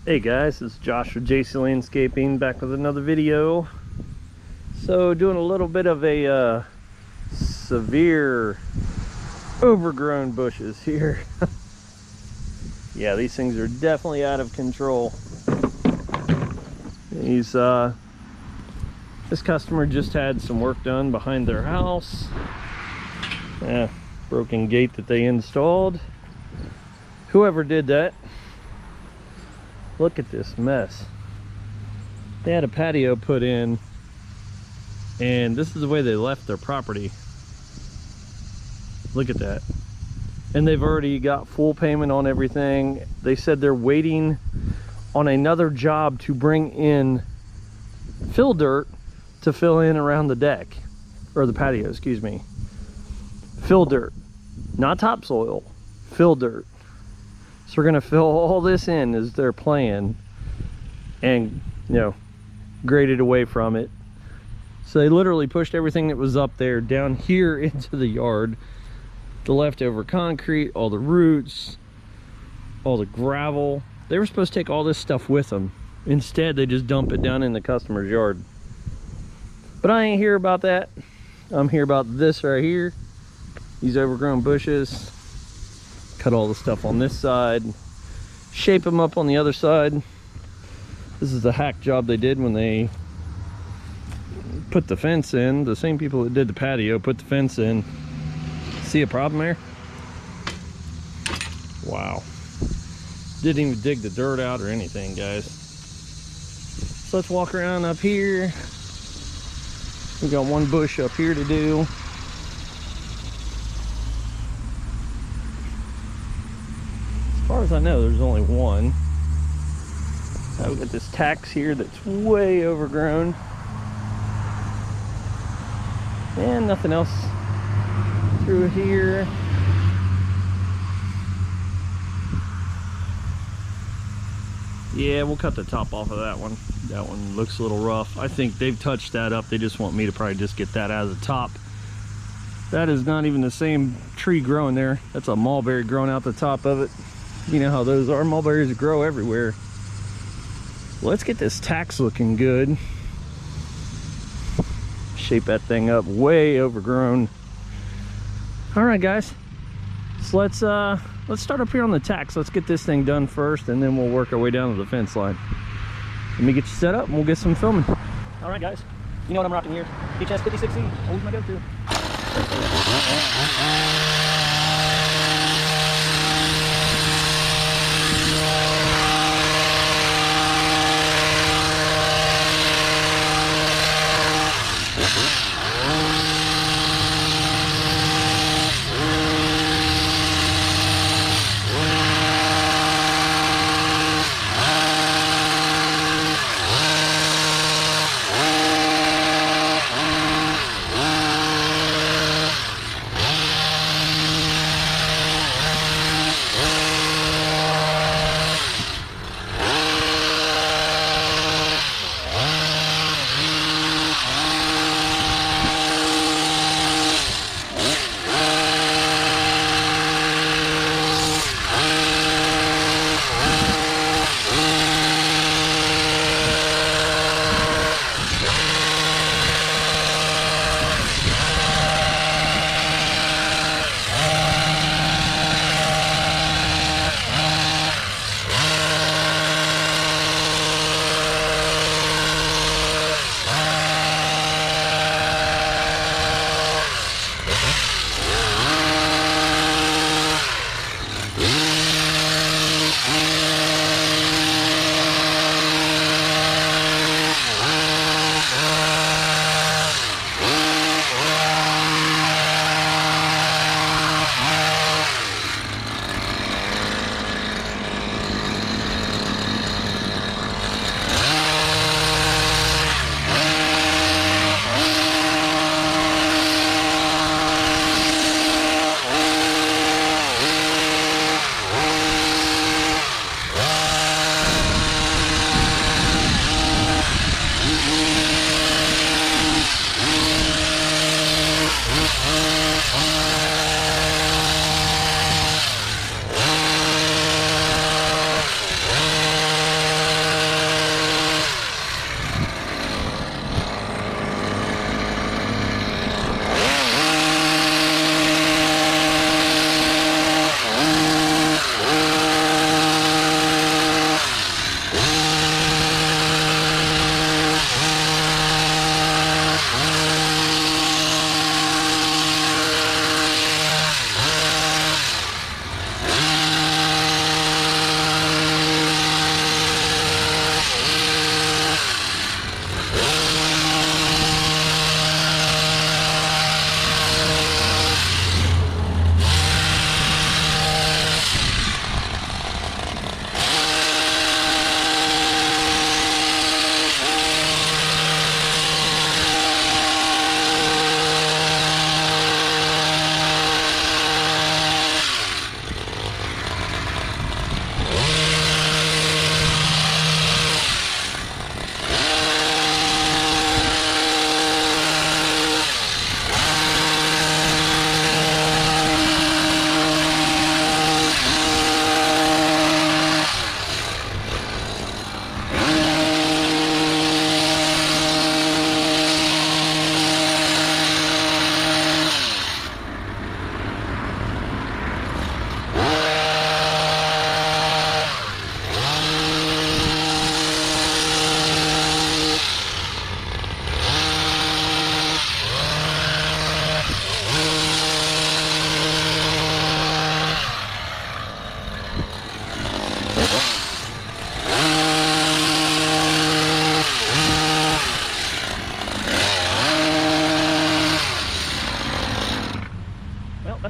Hey guys, it's Josh with JC Landscaping, back with another video. So doing a little bit of a severe overgrown bushes here. Yeah, these things are definitely out of control. This customer just had some work done behind their house. Broken gate that they installed. Whoever did that, look at this mess. They had a patio put in, and this is the way they left their property. Look at that. And they've already got full payment on everything. They said they're waiting on another job to bring in fill dirt to fill in around the deck, or the patio, excuse me. Fill dirt, not topsoil, fill dirt. So we're gonna fill all this in as their plan, and grade it away from it. So they literally pushed everything that was up there down here into the yard. The leftover concrete, all the roots, all the gravel. They were supposed to take all this stuff with them. Instead, they just dump it down in the customer's yard. But I ain't here about that. I'm here about this right here. These overgrown bushes. Cut all the stuff on this side, shape them up on the other side. This is the hack job they did when they put the fence in. The same people that did the patio put the fence in. See a problem there? Wow. Didn't even dig the dirt out or anything, guys. So let's walk around up here. We got one bush up here to do. As far as I know, there's only one. We've got this tax here that's way overgrown. And nothing else through here. Yeah, we'll cut the top off of that one. That one looks a little rough. I think they've touched that up. They just want me to probably just get that out of the top. That is not even the same tree growing there. That's a mulberry growing out the top of it. You know how those are. Mulberries grow everywhere. Let's get this tax looking good. Shape that thing up. Way overgrown. All right, guys. So let's start up here on the tax. Let's get this thing done first, and then we'll work our way down to the fence line. Let me get you set up, and we'll get some filming. All right, guys. You know what I'm rocking here. HS 5060. Always my go-to.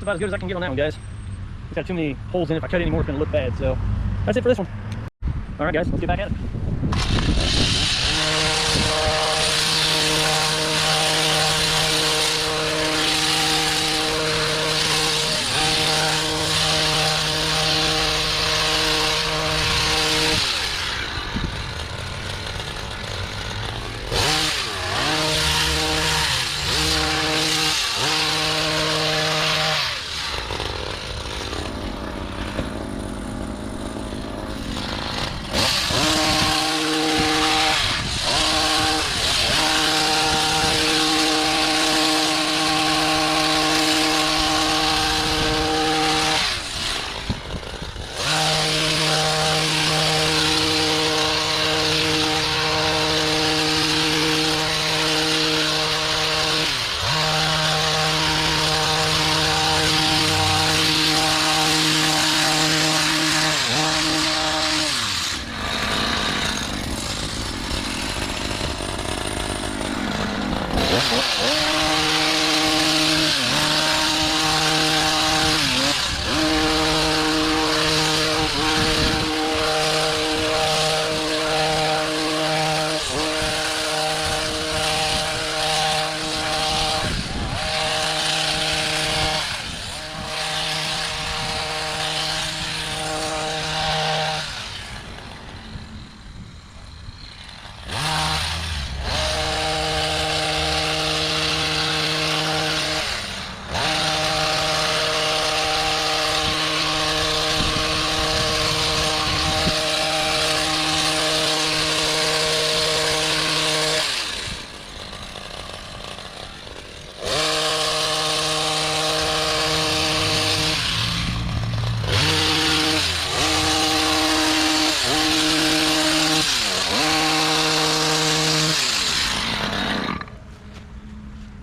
that's about as good as I can get on that one, guys. It's got too many holes in it. If I cut any more, it's gonna look bad. So that's it for this one. All right, guys, let's get back at it.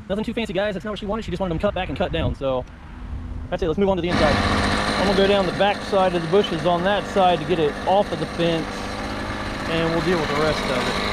Nothing too fancy, guys. That's not what she wanted. She just wanted them cut back and cut down. So that's it. Let's move on to the inside. I'm gonna go down the back side of the bushes on that side to get it off of the fence, and we'll deal with the rest of it.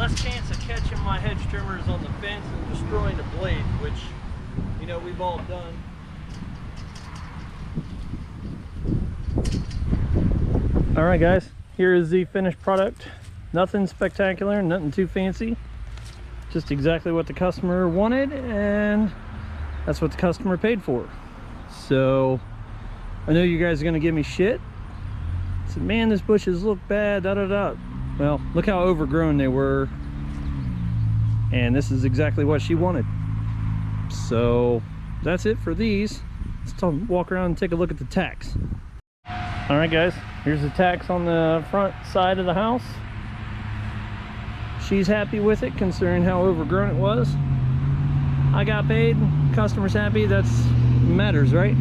best chance of catching my hedge trimmers on the fence and destroying the blades, which, you know, we've all done. All right, guys, here is the finished product. Nothing spectacular, nothing too fancy. Just exactly what the customer wanted, and that's what the customer paid for. So I know you guys are gonna give me shit. I said, man, this bushes look bad, da da da. Well, look how overgrown they were, and this is exactly what she wanted. So that's it for these. Let's walk around and take a look at the tax. All right, guys, here's the tax on the front side of the house. She's happy with it considering how overgrown it was. I got paid, customer's happy, that's matters, right?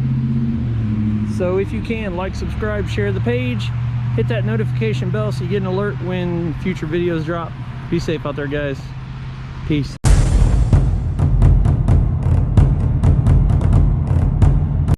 So if you can, like, subscribe, share the page, hit that notification bell so you get an alert when future videos drop. Be safe out there, guys. Peace.